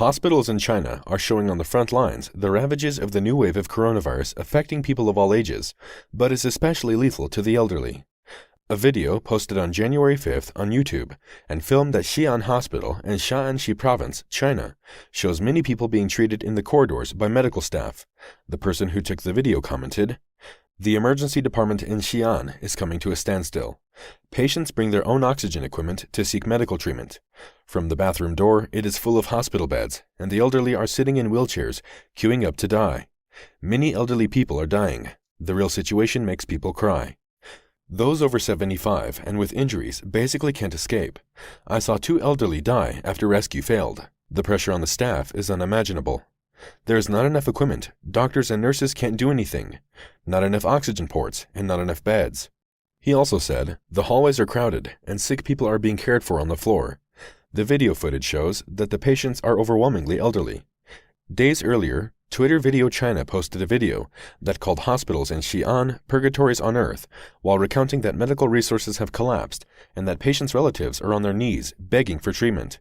Hospitals in China are showing on the front lines the ravages of the new wave of coronavirus affecting people of all ages, but is especially lethal to the elderly. A video posted on January 5th on YouTube and filmed at Xi'an Hospital in Shaanxi Province, China, shows many people being treated in the corridors by medical staff. The person who took the video commented, "The emergency department in Xi'an is coming to a standstill. Patients bring their own oxygen equipment to seek medical treatment. From the bathroom door, it is full of hospital beds, and the elderly are sitting in wheelchairs, queuing up to die. Many elderly people are dying. The real situation makes people cry. Those over 75 and with injuries basically can't escape. I saw 2 elderly die after rescue failed. The pressure on the staff is unimaginable. There is not enough equipment. Doctors and nurses can't do anything. Not enough oxygen ports and not enough beds." He also said, "The hallways are crowded and sick people are being cared for on the floor. The video footage shows that the patients are overwhelmingly elderly." Days earlier, Twitter Video China posted a video that called hospitals in Xi'an purgatories on earth, while recounting that medical resources have collapsed and that patients' relatives are on their knees begging for treatment.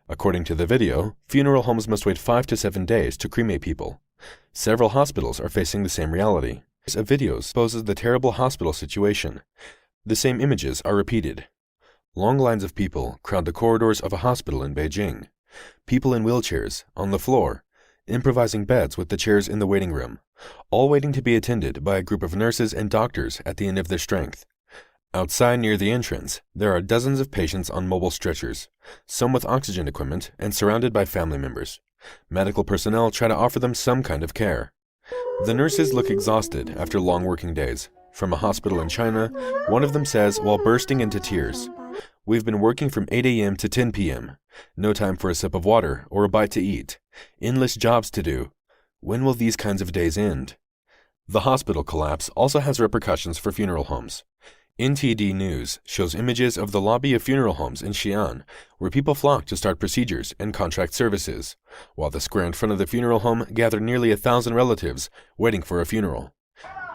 According to the video, funeral homes must wait 5 to 7 days to cremate people. Several hospitals are facing the same reality. A video exposes the terrible hospital situation. The same images are repeated. Long lines of people crowd the corridors of a hospital in Beijing. People in wheelchairs, on the floor, improvising beds with the chairs in the waiting room, all waiting to be attended by a group of nurses and doctors at the end of their strength. Outside near the entrance, there are dozens of patients on mobile stretchers, some with oxygen equipment and surrounded by family members. Medical personnel try to offer them some kind of care. The nurses look exhausted after long working days. From a hospital in China, one of them says while bursting into tears, "We've been working from 8 a.m. to 10 p.m. No time for a sip of water or a bite to eat. Endless jobs to do. When will these kinds of days end?" The hospital collapse also has repercussions for funeral homes. NTD News shows images of the lobby of funeral homes in Xi'an, where people flock to start procedures and contract services, while the square in front of the funeral home gathered nearly 1,000 relatives waiting for a funeral.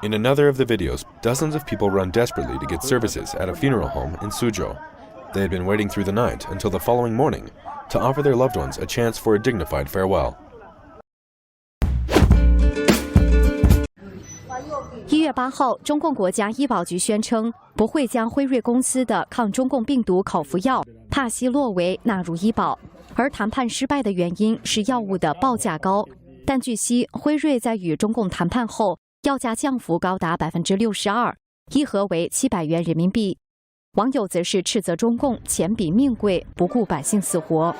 In another of the videos, dozens of people run desperately to get services at a funeral home in Suzhou. They had been waiting through the night until the following morning to offer their loved ones a chance for a dignified farewell. 1月8号，中共国家医保局宣称不会将辉瑞公司的抗中共病毒口服药帕西洛韦纳入医保，而谈判失败的原因是药物的报价高。但据悉，辉瑞在与中共谈判后，药价降幅高达62%，一盒为700元人民币。网友则是斥责中共钱比命贵，不顾百姓死活。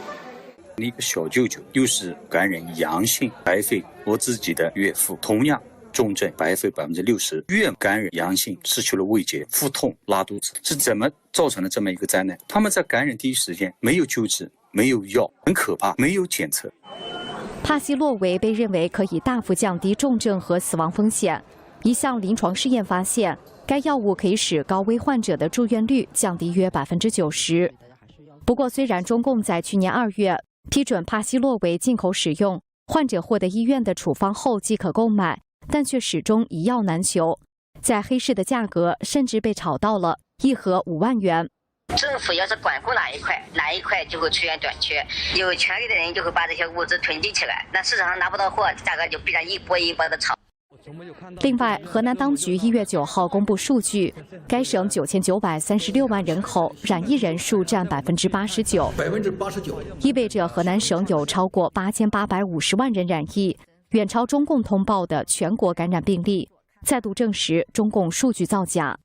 一个小舅舅又是感染阳性，白肺我自己的岳父同样重症，白肺60%，越感染阳性，失去了味觉，腹痛、拉肚子，是怎么造成的这么一个灾难？他们在感染第一时间没有救治，没有药，很可怕，没有检测。帕西洛韦被认为可以大幅降低重症和死亡风险。一项临床试验发现，该药物可以使高危患者的住院率降低约90%。不过，虽然中共在去年2月批准帕西洛韦进口使用，患者获得医院的处方后即可购买，但却始终一药难求。在黑市的价格甚至被炒到了1盒5万元。政府要是管控哪一块就会出现短缺，有权利的人就会把这些物资囤积起来，那市场上拿不到货，价格就必然一波一波的炒。另外，河南当局1月9号公布数据，该省9936万人口，染疫人数占89%，意味着河南省有超过8850万人染疫，远超中共通报的全国感染病例，再度证实中共数据造假。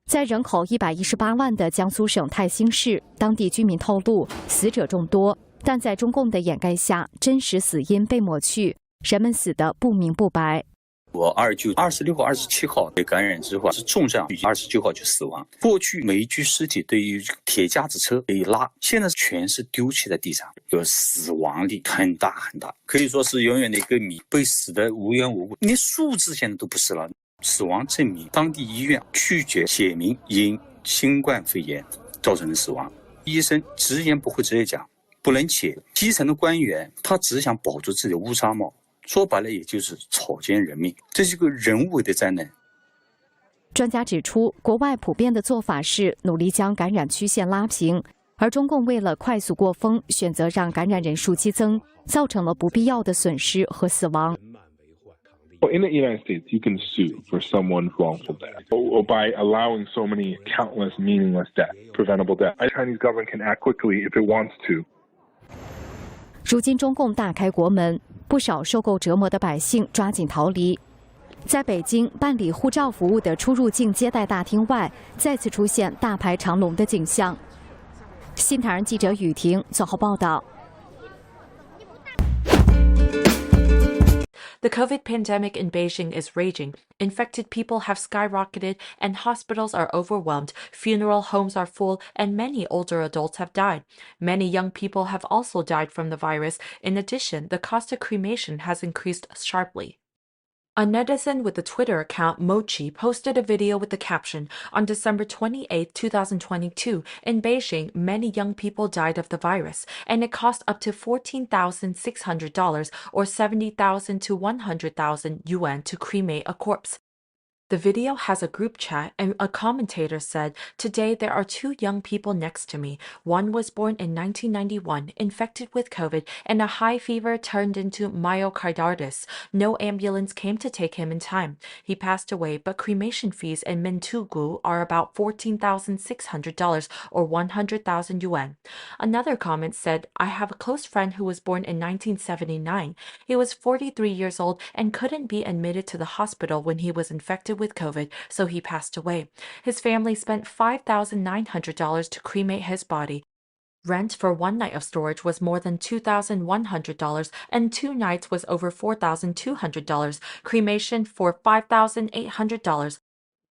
在人口118万的江苏省泰兴市，当地居民透露，死者众多，但在中共的掩盖下，真实死因被抹去，人们死得不明不白。我二舅26号、27号被感染之后是重症，29号就死亡。过去每一具尸体都有铁架子车可以拉，现在全是丢弃在地上，有死亡率很大很大，可以说是永远的一个谜，被死的无缘无故，连数字现在都不是了。死亡证明，当地医院拒绝写明因新冠肺炎造成的死亡，医生直言不讳直接讲不能写。基层的官员他只想保住自己的乌纱帽，说白了也就是草菅人命，这是个人为的灾难。专家指出，国外普遍的做法是努力将感染曲线拉平，而中共为了快速过风，选择让感染人数激增，造成了不必要的损失和死亡。In the United States, you can sue for someone's wrongful death, or by allowing so many countless meaningless deaths, preventable death. The Chinese government can act quickly if it wants to. 如今中共大开国门，不少受够折磨的百姓抓紧逃离。在北京办理护照服务的出入境接待大厅外，再次出现大排长龙的景象。新唐人记者雨婷综合报道。The COVID pandemic in Beijing is raging. Infected people have skyrocketed and hospitals are overwhelmed. Funeral homes are full and many older adults have died. Many young people have also died from the virus. In addition, the cost of cremation has increased sharply. A netizen with the Twitter account Mochi posted a video with the caption, "On December 28, 2022, in Beijing, many young people died of the virus, and it cost up to $14,600 or 70,000 to 100,000 yuan to cremate a corpse." The video has a group chat, and a commentator said, "Today there are two young people next to me. One was born in 1991, infected with COVID, and a high fever turned into myocarditis. No ambulance came to take him in time. He passed away, but cremation fees in Mintugu are about $14,600 or 100,000 yuan." Another comment said, "I have a close friend who was born in 1979. He was 43 years old and couldn't be admitted to the hospital when he was infected with COVID, so he passed away. His family spent $5,900 to cremate his body. Rent for one night of storage was more than $2,100, and 2 nights was over $4,200. Cremation for $5,800.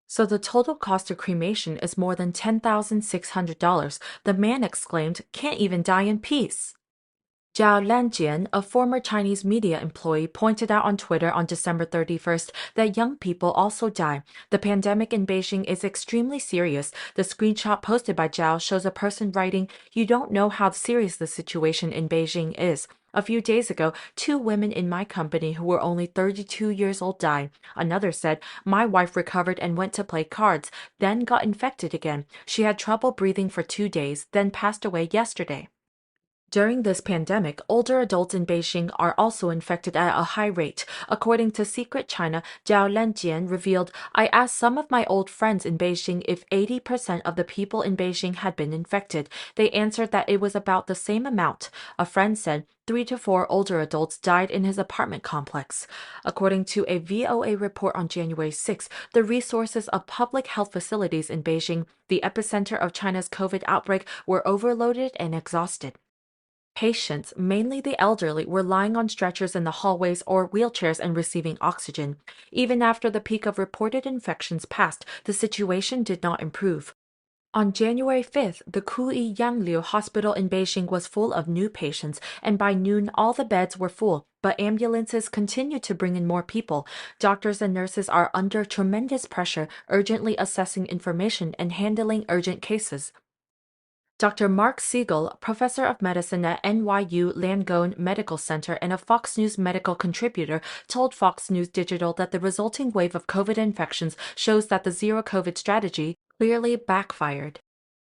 So the total cost of cremation is more than $10,600. The man exclaimed, "Can't even die in peace." Zhao Lanjian, a former Chinese media employee, pointed out on Twitter on December 31st that young people also die. The pandemic in Beijing is extremely serious. The screenshot posted by Zhao shows a person writing, "You don't know how serious the situation in Beijing is. A few days ago, 2 women in my company who were only 32 years old died." Another said, "My wife recovered and went to play cards, then got infected again. She had trouble breathing for 2 days, then passed away yesterday." During this pandemic, older adults in Beijing are also infected at a high rate. According to Secret China, Zhao Lanjian revealed, "I asked some of my old friends in Beijing if 80% of the people in Beijing had been infected. They answered that it was about the same amount." A friend said 3 to 4 older adults died in his apartment complex. According to a VOA report on January 6, the resources of public health facilities in Beijing, the epicenter of China's COVID outbreak, were overloaded and exhausted. Patients, mainly the elderly, were lying on stretchers in the hallways or wheelchairs and receiving oxygen. Even after the peak of reported infections passed, the situation did not improve. On January 5th, the Kuyi Yangliu Hospital in Beijing was full of new patients, and by noon all the beds were full, but ambulances continued to bring in more people. Doctors and nurses are under tremendous pressure, urgently assessing information and handling urgent cases. Dr. Mark Siegel, professor of medicine at NYU Langone Medical Center and a Fox News medical contributor, told Fox News Digital that the resulting wave of COVID infections shows that the zero-COVID strategy clearly backfired.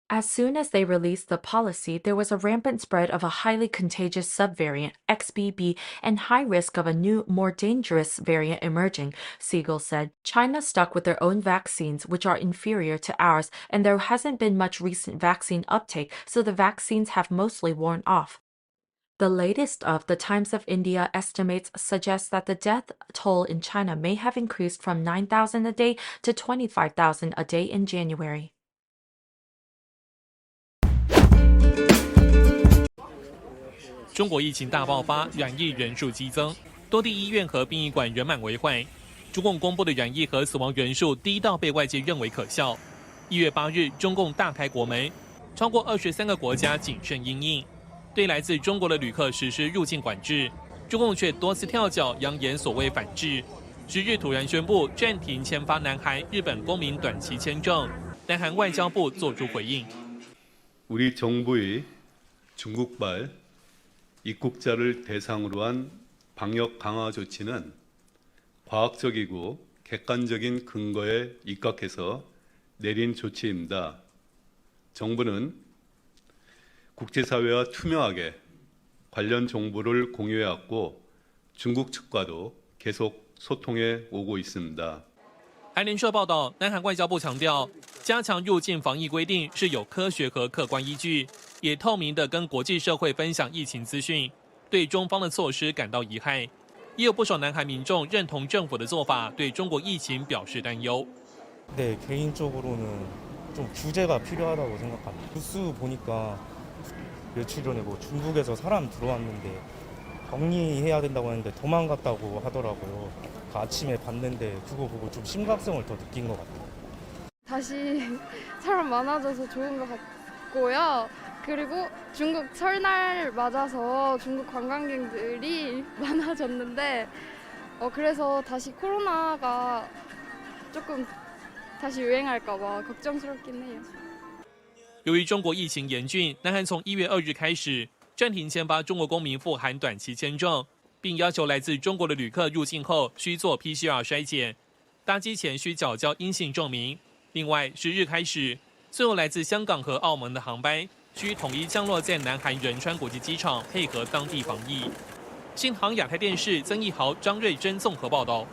As soon as they released the policy, there was a rampant spread of a highly contagious subvariant, XBB, and high risk of a new, more dangerous variant emerging, Siegel said. China stuck with their own vaccines, which are inferior to ours, and there hasn't been much recent vaccine uptake, so the vaccines have mostly worn off. The latest of the Times of India estimates suggests that the death toll in China may have increased from 9,000 a day to 25,000 a day in January. 中国疫情大爆发，染疫人数激增，多地医院和殡仪馆人满为患。中共公布的染疫和死亡人数低到被外界认为可笑。1月8日，中共大开国门，超过23个国家谨慎因应，对来自中国的旅客实施入境管制。中共却多次跳脚，扬言所谓反制。10日突然宣布暂停签发南韩、日本公民短期签证。南韩外交部作出回应。 우리 정부의 중국발 입국자를 대상으로 한 방역 강화 조치는 과학적이고 객관적인 근거에 입각해서 내린 조치입니다. 정부는 국제사회와 투명하게 관련 정보를 공유해왔고 중국 측과도 계속 소통해 오고 있습니다.韩联社报道，南韩外交部强调，加强入境防疫规定是有科学和客观依据，也透明的跟国际社会分享疫情资讯。对中方的措施感到遗憾，也有不少南韩民众认同政府的做法，对中国疫情表示担忧。 네, 개인적으로는 좀 규제가 필요하다고 생각합니다. 뉴스 보니까 며칠 전에 뭐 중국에서 사람 들어왔는데 격리해야 된다고 했는데 도망갔다고 하더라고요. 아침에 봤는데 그거 보고 좀 심각성을 더 느낀 것 같아요. 다시 사람 많아져서 좋은 것 같고요. 그리고 중국 설날 맞아서 중국 관광객들이 많아졌는데 그래서 다시 코로나가 조금 다시 유행할까 봐 걱정스럽긴 해요. 由于中国疫情严峻，南韩从1月2日开始暂停签发中国公民赴韩短期签证，并要求来自中国的旅客入境后需做 PCR 筛检，搭机前需缴交阴性证明。另外，10日开始，所有来自香港和澳门的航班需统一降落在南韩仁川国际机场，配合当地防疫。新航亚太电视曾义豪、张瑞珍综合报道。